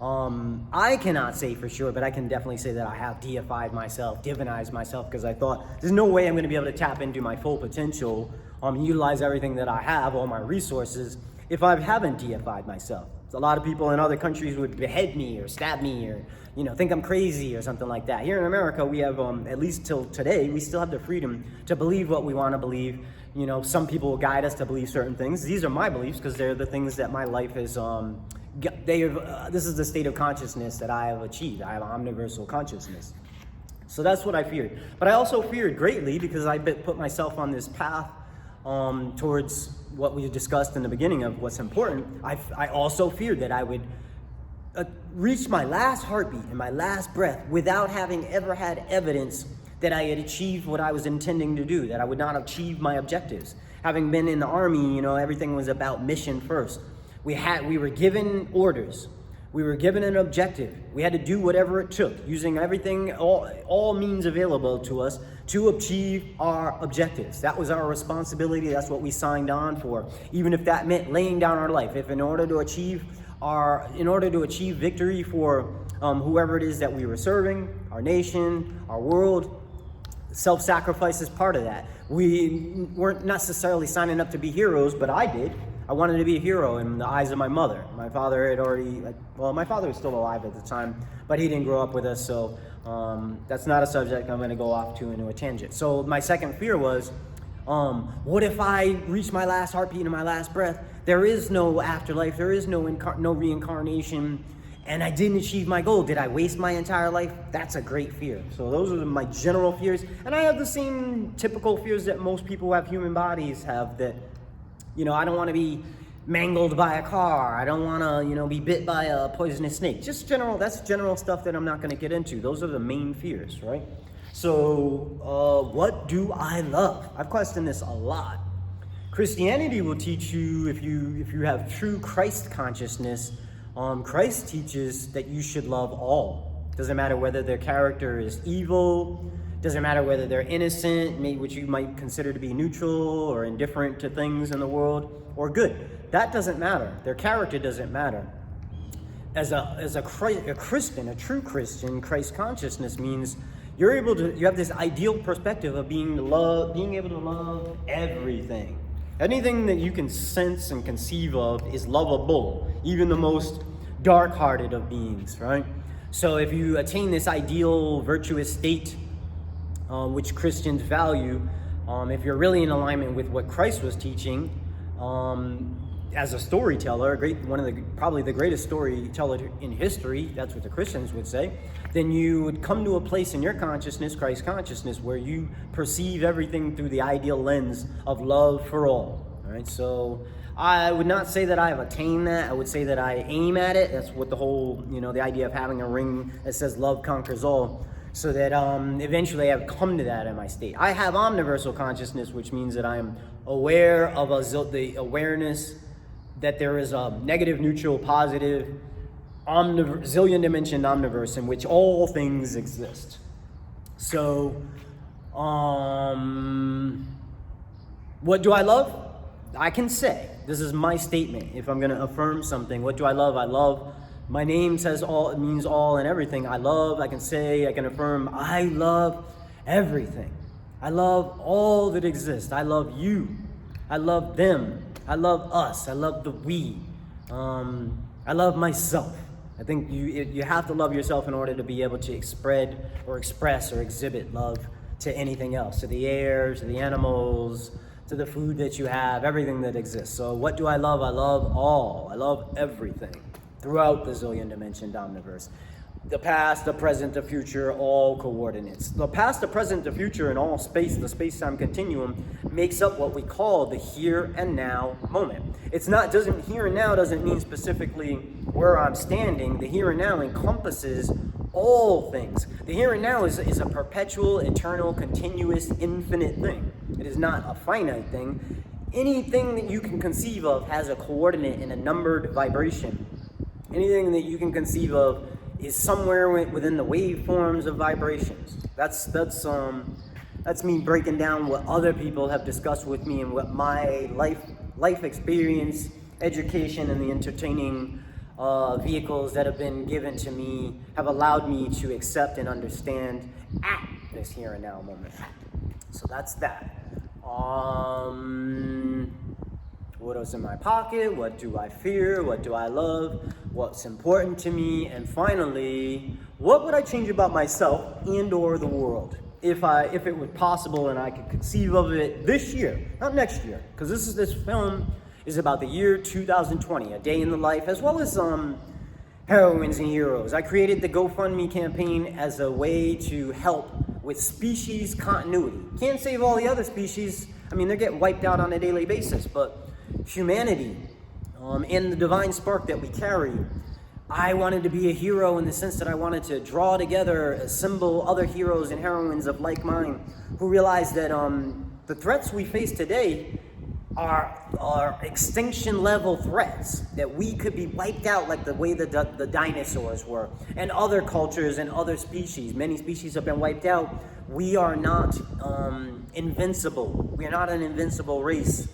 I cannot say for sure, but I can definitely say that I have deified myself, divinized myself, because I thought there's no way I'm going to be able to tap into my full potential, utilize everything that I have, all my resources, if I haven't deified myself. So a lot of people in other countries would behead me or stab me or, think I'm crazy or something like that. Here in America, we have, at least till today, we still have the freedom to believe what we want to believe. Some people will guide us to believe certain things. These are my beliefs because they're the things that my life is, this is the state of consciousness that I have achieved. I have omniversal consciousness. So that's what I feared. But I also feared greatly because I put myself on this path towards what we discussed in the beginning of what's important. I also feared that I would reach my last heartbeat and my last breath without having ever had evidence that I had achieved what I was intending to do, that I would not achieve my objectives. Having been in the Army, everything was about mission first. We were given orders. We were given an objective. We had to do whatever it took, using everything, all means available to us to achieve our objectives. That was our responsibility. That's what we signed on for, even if that meant laying down our life. If in order to achieve victory for whoever it is that we were serving, our nation, our world, self-sacrifice is part of that. We weren't necessarily signing up to be heroes, but I did. I wanted to be a hero in the eyes of my mother. My father my father was still alive at the time, but he didn't grow up with us, so that's not a subject I'm going to go off into a tangent. So my second fear was What if I reach my last heartbeat and my last breath? There is no afterlife. There is no reincarnation. And I didn't achieve my goal. Did I waste my entire life? That's a great fear. So those are my general fears. And I have the same typical fears that most people who have human bodies have, that, I don't want to be mangled by a car. I don't want to, be bit by a poisonous snake. That's general stuff that I'm not going to get into. Those are the main fears, right? So what do I love? I've questioned this a lot. Christianity will teach you, if you have true Christ consciousness, Christ teaches that you should love all. Doesn't matter whether their character is evil, doesn't matter whether they're innocent, which you might consider to be neutral or indifferent to things in the world, or good. That doesn't matter. Their character doesn't matter. As a Christian, a true Christian, Christ consciousness means you have this ideal perspective of being able to love everything. Anything that you can sense and conceive of is lovable, even the most dark-hearted of beings, right? So if you attain this ideal virtuous state, which Christians value, if you're really in alignment with what Christ was teaching, as a storyteller, probably the greatest storyteller in history, that's what the Christians would say, then you would come to a place in your consciousness, Christ consciousness, where you perceive everything through the ideal lens of love for all. All right, so I would not say that I have attained that. I would say that I aim at it. That's what the whole, the idea of having a ring that says love conquers all, so that eventually I have come to that in my state. I have omniversal consciousness, which means that I am aware of the awareness that there is a negative, neutral, positive, zillion dimension omniverse in which all things exist. So, what do I love? I can say, this is my statement. If I'm going to affirm something, what do I love? I love, my name says all, it means all and everything. I can affirm, I love everything. I love all that exists. I love you. I love them. I love us. I love the we. I love myself. I think you have to love yourself in order to be able to spread or express or exhibit love to anything else, to the air, to the animals, to the food that you have, everything that exists. So what do I love? I love all. I love everything throughout the zillion dimension omniverse. The past, the present, the future, all coordinates. The past, the present, the future, and all space, the space-time continuum, makes up what we call the here and now moment. Here and now doesn't mean specifically where I'm standing. The here and now encompasses all things. The here and now is a perpetual, eternal, continuous, infinite thing. It is not a finite thing. Anything that you can conceive of has a coordinate in a numbered vibration. Anything that you can conceive of is somewhere within the waveforms of vibrations. That's me breaking down what other people have discussed with me and what my life experience, education, and the entertaining vehicles that have been given to me have allowed me to accept and understand at this here and now moment. So that's that. What else in my pocket? What do I fear? What do I love? What's important to me? And finally, what would I change about myself and or the world if it was possible and I could conceive of it this year, not next year, because this film is about the year 2020, a day in the life, as well as heroines and heroes. I created the GoFundMe campaign as a way to help with species continuity. Can't save all the other species. I mean, they're getting wiped out on a daily basis, but humanity, and the divine spark that we carry, I wanted to be a hero in the sense that I wanted to draw together, assemble other heroes and heroines of like mind who realize that the threats we face today are extinction level threats, that we could be wiped out like the way the dinosaurs were, and other cultures and other species. Many species have been wiped out. We are not invincible. We are not an invincible race.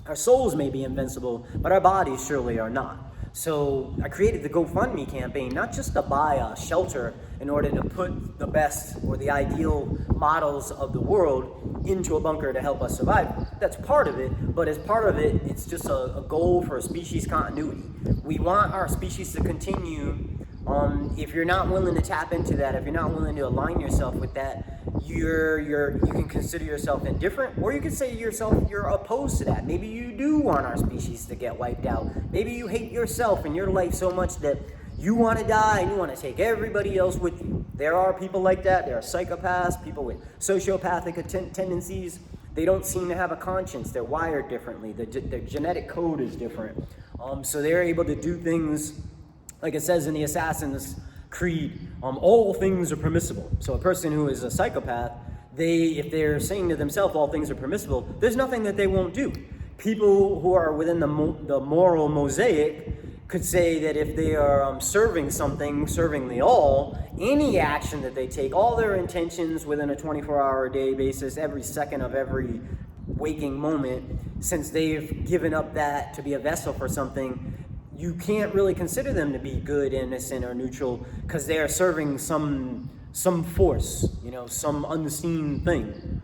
Our souls may be invincible, but our bodies surely are not. So I created the GoFundMe campaign, not just to buy a shelter in order to put the best or the ideal models of the world into a bunker to help us survive. That's part of it, but as part of it, it's just a goal for a species continuity. We want our species to continue. If you're not willing to tap into that, if you're not willing to align yourself with that, you can consider yourself indifferent, or you can say to yourself you're opposed to that. Maybe you do want our species to get wiped out. Maybe you hate yourself and your life so much that you want to die and you want to take everybody else with you. There are people like that. There are psychopaths, people with sociopathic tendencies. They don't seem to have a conscience. They're wired differently. Their genetic code is different. So they're able to do things, like it says in the Assassin's Creed, all things are permissible. So a person who is a psychopath, if they're saying to themselves all things are permissible, there's nothing that they won't do. People who are within the moral mosaic could say that if they are serving the all, any action that they take, all their intentions within a 24-hour a day basis, every second of every waking moment, since they've given up that to be a vessel for something, you can't really consider them to be good, innocent, or neutral, because they are serving some force, some unseen thing.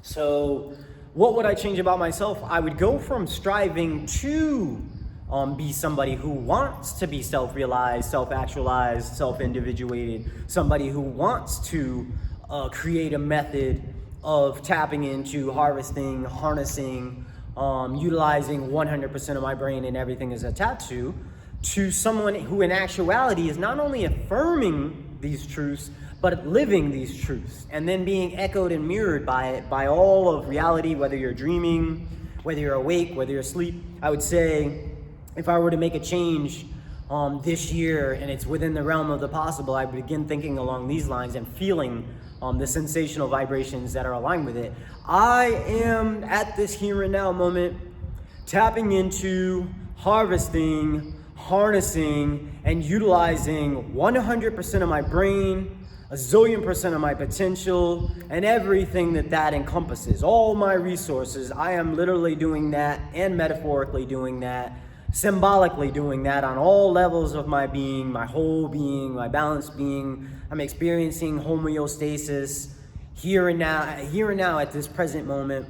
So what would I change about myself? I would go from striving to be somebody who wants to be self-realized, self-actualized, self-individuated, somebody who wants to create a method of tapping into, harvesting, harnessing, utilizing 100% of my brain and everything is attached to someone who in actuality is not only affirming these truths, but living these truths, and then being echoed and mirrored by all of reality, whether you're dreaming, whether you're awake, whether you're asleep. I would say, if I were to make a change this year, and it's within the realm of the possible, I begin thinking along these lines and feeling the sensational vibrations that are aligned with it. I am at this here and now moment tapping into, harvesting, harnessing, and utilizing 100% of my brain, a zillion % of my potential, and everything that encompasses, all my resources. I am literally doing that, and metaphorically doing that, symbolically doing that on all levels of my being, my whole being, my balanced being. I'm experiencing homeostasis here and now at this present moment.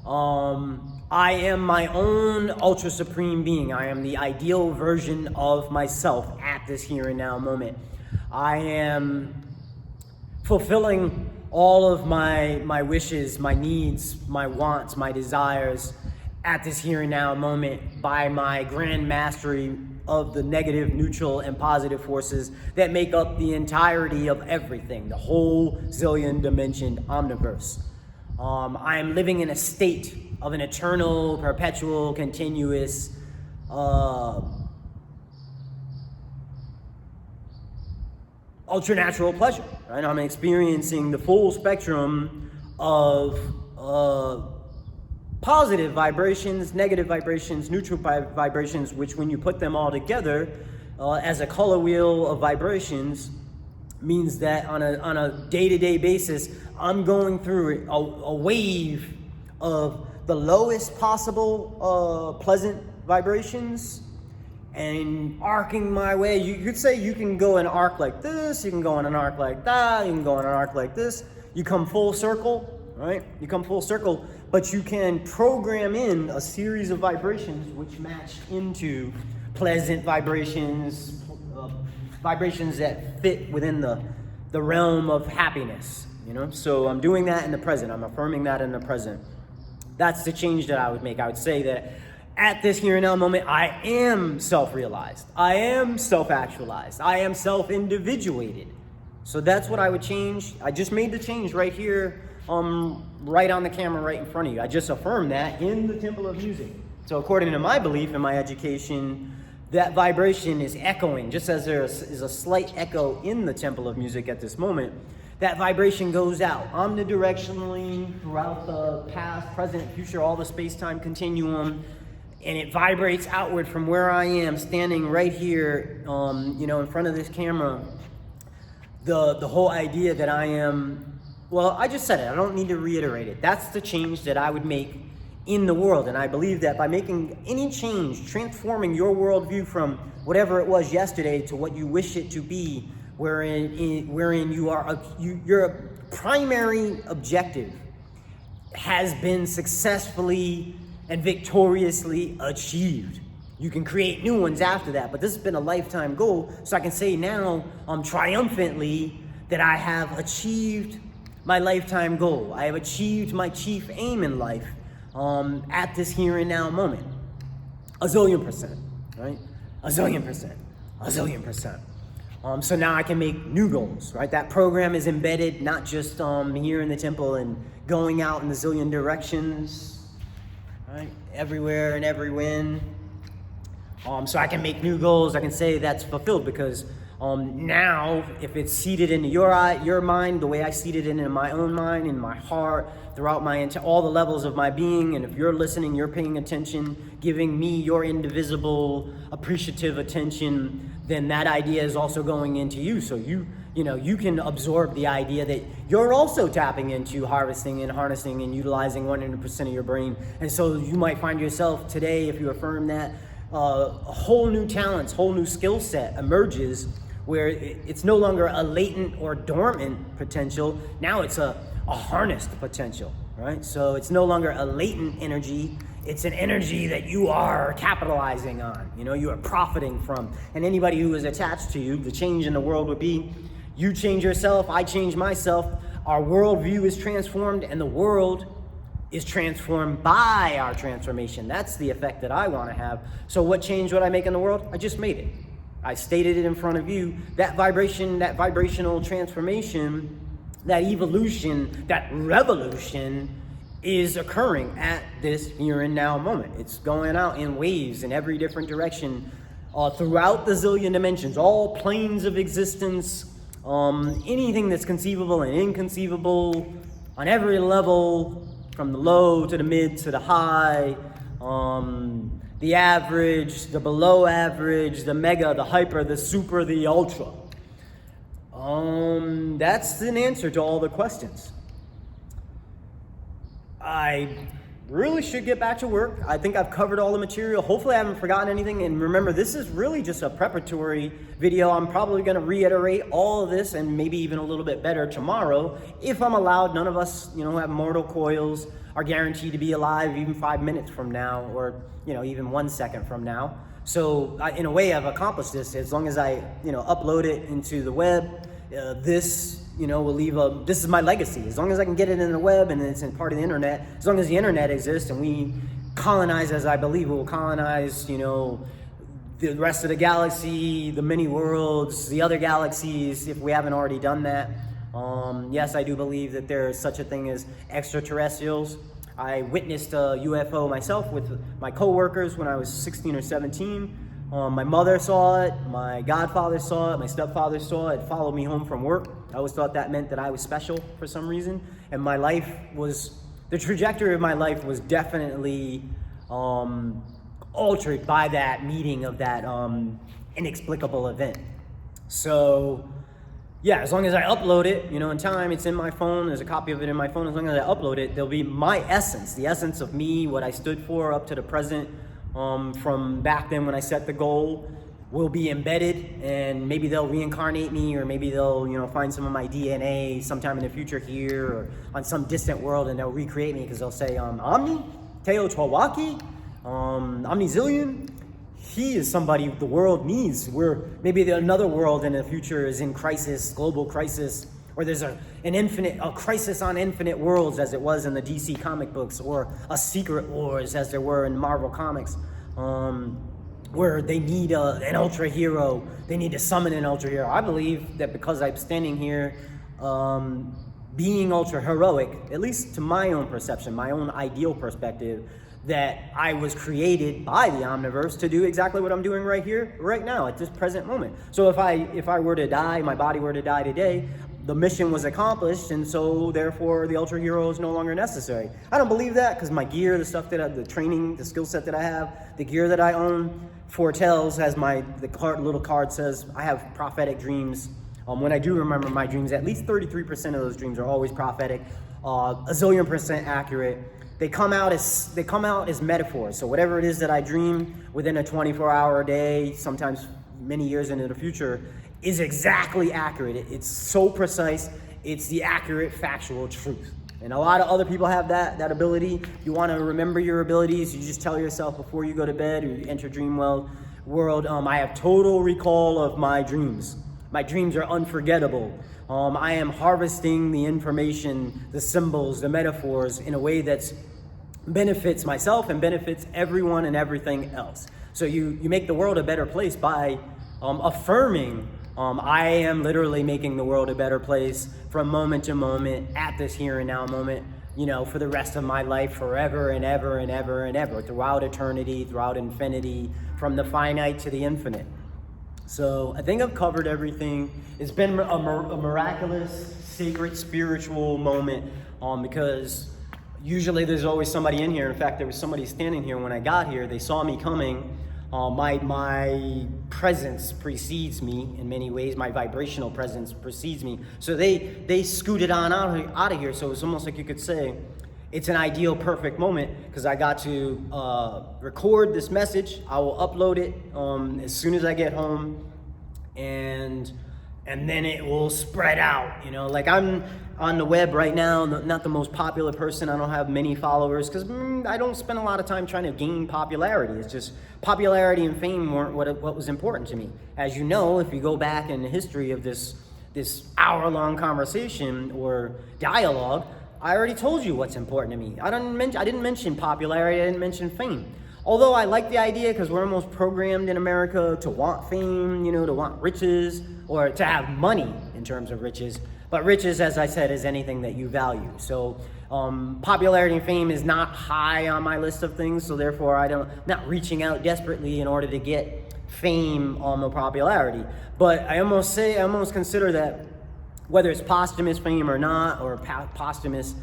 I am my own UltraSuprme Being. I am the ideal version of myself at this here and now moment. I am fulfilling all of my wishes, my needs, my wants, my desires at this here and now moment by my grand mastery of the negative, neutral, and positive forces that make up the entirety of everything, the whole zillion dimensioned omniverse. I am living in a state of an eternal, perpetual, continuous ultra-natural pleasure, right? I'm experiencing the full spectrum of positive vibrations, negative vibrations, neutral vibrations, which when you put them all together as a color wheel of vibrations, means that on a day-to-day basis, I'm going through a wave of the lowest possible pleasant vibrations and arcing my way. You could say you can go an arc like this, you can go in an arc like that, you can go in an arc like this. You come full circle, right? You come full circle, but you can program in a series of vibrations which match into pleasant vibrations, vibrations that fit within the realm of happiness, So I'm doing that in the present. I'm affirming that in the present. That's the change that I would make. I would say that at this here and now moment, I am self-realized. I am self-actualized. I am self-individuated. So that's what I would change. I just made the change right here, right on the camera, right in front of you. I just affirmed that in the Temple of Music. So according to my belief and my education, that vibration is echoing, just as there is a slight echo in the Temple of Music at this moment. That vibration goes out omnidirectionally throughout the past, present, future, all the space-time continuum, and it vibrates outward from where I am, standing right here, in front of this camera. The whole idea that I am, well, I just said it. I don't need to reiterate it. That's the change that I would make in the world, and I believe that by making any change, transforming your worldview from whatever it was yesterday to what you wish it to be, wherein your primary objective has been successfully and victoriously achieved. You can create new ones after that, but this has been a lifetime goal, so I can say now triumphantly that I have achieved my lifetime goal. I have achieved my chief aim in life at this here and now moment. A zillion percent, right? A zillion percent, a zillion percent. So now I can make new goals, right? That program is embedded not just here in the temple and going out in the zillion directions, right? Everywhere and every wind. So I can make new goals. I can say that's fulfilled because now, if it's seated into your mind, the way I seated it in my own mind, in my heart, throughout all the levels of my being, and if you're listening, you're paying attention, giving me your indivisible, appreciative attention, then that idea is also going into you. So you can absorb the idea that you're also tapping into harvesting and harnessing and utilizing 100% of your brain. And so you might find yourself today, if you affirm that, a whole new talents, whole new skill set emerges where it's no longer a latent or dormant potential. Now it's a harnessed potential, right? So it's no longer a latent energy. It's an energy that you are capitalizing on, you are profiting from. And anybody who is attached to you, the change in the world would be, you change yourself, I change myself, our worldview is transformed, and the world is transformed by our transformation. That's the effect that I want to have. So what change would I make in the world? I just made it. I stated it in front of you. That vibration, that vibrational transformation, that evolution, that revolution is occurring at this here and now moment. It's going out in waves in every different direction throughout the zillion dimensions, all planes of existence, anything that's conceivable and inconceivable, on every level, from the low to the mid to the high, the average, the below average, the mega, the hyper, the super, the ultra. That's an answer to all the questions. I really should get back to work. I think I've covered all the material. Hopefully I haven't forgotten anything. And remember, this is really just a preparatory video. I'm probably going to reiterate all of this and maybe even a little bit better tomorrow, if I'm allowed. None of us, who have mortal coils are guaranteed to be alive even 5 minutes from now, or, even 1 second from now. So in a way, I've accomplished this. As long as I, upload it into the web, this will leave this is my legacy. As long as I can get it in the web and it's in part of the internet, as long as the internet exists and we colonize, as I believe we'll colonize, the rest of the galaxy, the many worlds, the other galaxies, if we haven't already done that. Yes, I do believe that there is such a thing as extraterrestrials. I witnessed a UFO myself with my coworkers when I was 16 or 17. My mother saw it, my godfather saw it, my stepfather saw it, followed me home from work. I always thought that meant that I was special for some reason. And the trajectory of my life was definitely altered by that meeting of that inexplicable event. So, yeah, as long as I upload it, in time, it's in my phone, there's a copy of it in my phone. As long as I upload it, there'll be my essence, the essence of me, what I stood for up to the present, from back then when I set the goal, will be embedded, and maybe they'll reincarnate me, or maybe they'll, find some of my DNA sometime in the future here, or on some distant world, and they'll recreate me, because they'll say, Omni, Teo Twawaki, Omni Zillion, he is somebody the world needs. Maybe another world in the future is in crisis, global crisis, or there's a crisis on infinite worlds, as it was in the DC comic books, or a Secret Wars, as there were in Marvel Comics, where they need an ultra hero. They need to summon an ultra hero. I believe that because I'm standing here being ultra heroic, at least to my own perception, my own ideal perspective, that I was created by the Omniverse to do exactly what I'm doing right here, right now, at this present moment. So if I were to die, my body were to die today, the mission was accomplished, and so therefore the ultra hero is no longer necessary. I don't believe that, because my gear, the stuff the training, the skill set that I have, the gear that I own foretells, as little card says, I have prophetic dreams. When I do remember my dreams, at least 33% of those dreams are always prophetic, a zillion percent accurate. They come out as metaphors. So whatever it is that I dream within a 24-hour day, sometimes many years into the future, is exactly accurate. It's so precise. It's the accurate, factual truth. And a lot of other people have that ability. You want to remember your abilities, you just tell yourself before you go to bed or you enter dream world, I have total recall of my dreams. My dreams are unforgettable. I am harvesting the information, the symbols, the metaphors in a way that benefits myself and benefits everyone and everything else. So you make the world a better place by affirming I am literally making the world a better place from moment to moment at this here and now moment, you know, for the rest of my life, forever and ever and ever and ever, throughout eternity, throughout infinity, from the finite to the infinite. So I think I've covered everything. It's been a miraculous, sacred, spiritual moment because usually there's always somebody in here. In fact, there was somebody standing here when I got here. They saw me coming. My presence precedes me in many ways. My vibrational presence precedes me. So they scooted on out of here. So it's almost like you could say it's an ideal, perfect moment because I got to record this message. I will upload it as soon as I get home, and then it will spread out. You know, like I'm on the web right now, not the most popular person. I don't have many followers because I don't spend a lot of time trying to gain popularity. It's just popularity and fame weren't what was important to me. As you know, if you go back in the history of this hour-long conversation or dialogue, I already told you what's important to me. I didn't mention popularity. I didn't mention fame. Although I like the idea because we're almost programmed in America to want fame, you know, to want riches, or to have money in terms of riches. But riches, as I said, is anything that you value. So popularity and fame is not high on my list of things. So therefore, not reaching out desperately in order to get fame or popularity. But I almost consider that whether it's posthumous fame or not, or posthumous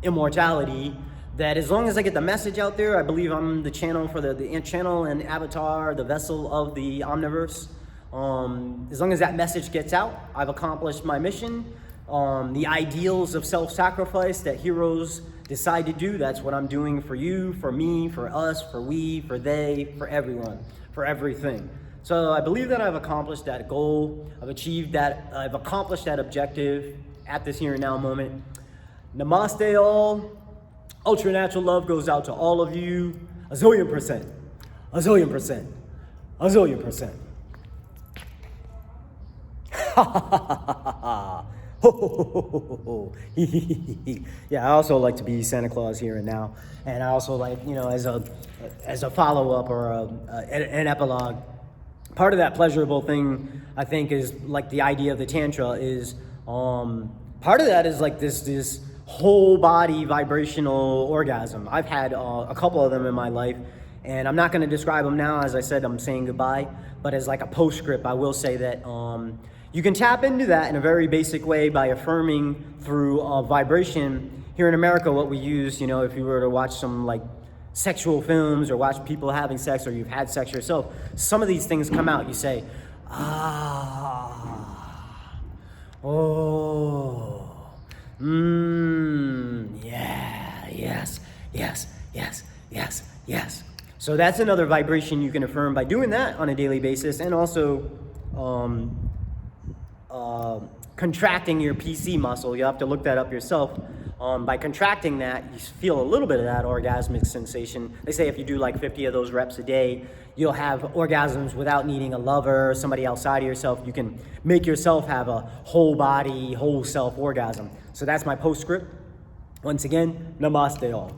immortality, that as long as I get the message out there, I believe I'm the channel for the channel and avatar, the vessel of the Omniverse. As long as that message gets out, I've accomplished my mission. The ideals of self-sacrifice that heroes decide to do, that's what I'm doing for you, for me, for us, for we, for they, for everyone, for everything. So I believe that I've accomplished that goal. I've accomplished that objective at this here and now moment. Namaste all. Ultra natural love goes out to all of you. A zillion percent. A zillion percent. A zillion percent. Yeah, I also like to be Santa Claus here and now, and I also like, you know, as a follow-up or an epilogue, part of that pleasurable thing, I think, is like the idea of the Tantra is part of that is like this whole body vibrational orgasm. I've had a couple of them in my life, and I'm not going to describe them now. As I said, I'm saying goodbye, but as like a postscript, I will say that you can tap into that in a very basic way by affirming through vibration. Here in America, what we use, you know, if you were to watch some like sexual films or watch people having sex, or you've had sex yourself, some of these things come out. You say, yeah, yes. So that's another vibration you can affirm by doing that on a daily basis, and also contracting your PC muscle. You have to look that up yourself. By contracting that, you feel a little bit of that orgasmic sensation. They say if you do like 50 of those reps a day, you'll have orgasms without needing a lover or somebody outside of yourself. You can make yourself have a whole body, whole self orgasm. So that's my postscript. Once again, namaste all.